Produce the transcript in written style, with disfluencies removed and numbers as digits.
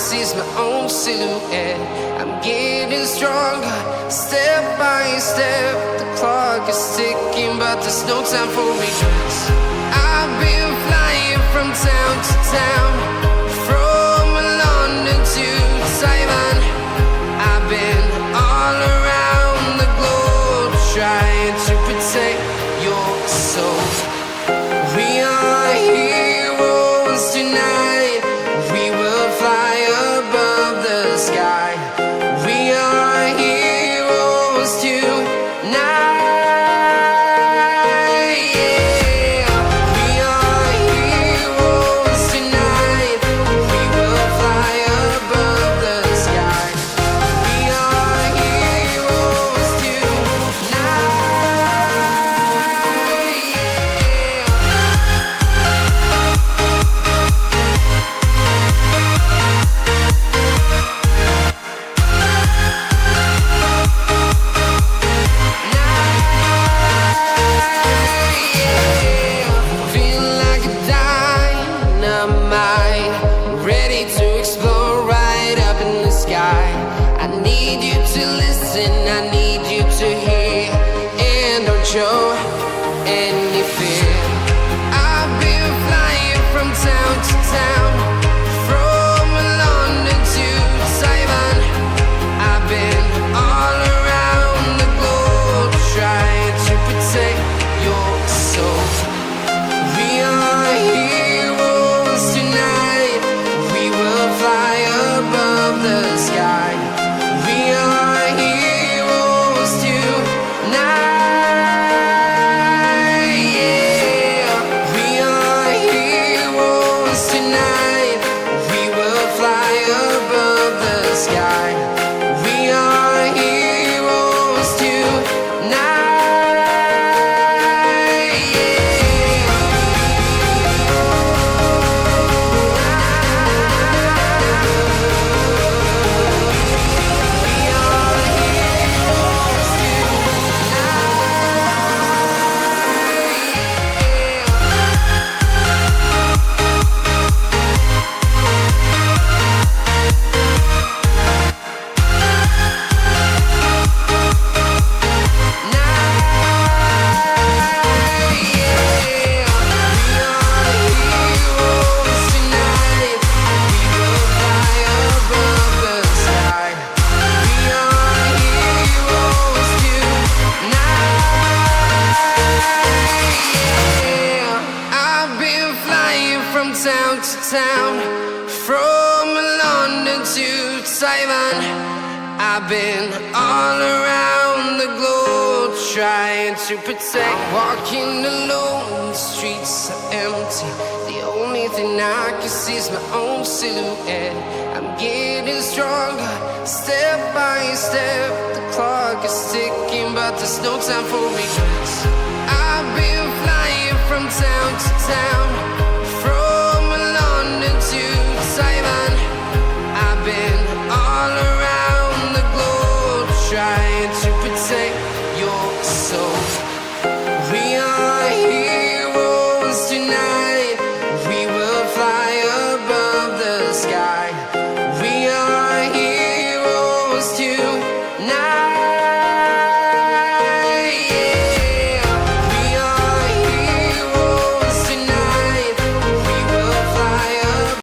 see is my own silhouette. I'm getting stronger, step by step. The clock is ticking, but there's no time for regrets. I've been flying from town to town, from London to Taiwan. I've been all around the globe, trying to protect your soul. We are heroes tonight. We will fly above the sky. We are heroes tonight. Yeah. We are heroes tonight. We will fly above the sky. We are heroes tonight. Feeling like a dynamite, ready to explode right up in the sky. I need you to listen, I need you to hear, and don't show any fear. I've been flying from town to town, from London to Taiwan. I've been all around the globe, trying to protect your soul. We are heroes tonight. We will fly above the sky. We are heroes tonight. Yeah. We are heroes tonight. We will fly above the sky. We are heroes tonight. From town to town, from London to Taiwan. I've been all around the globe, trying to protect. Walking alone, the streets are empty. The only thing I can see is my own silhouette. I'm getting stronger, step by step. The clock is ticking, but there's no time for regrets. I've been flying from town to town, from London to Taiwan. I've been all around the globe, trying to protect your soul. We are heroes tonight. We will fly above the sky. We are heroes tonight.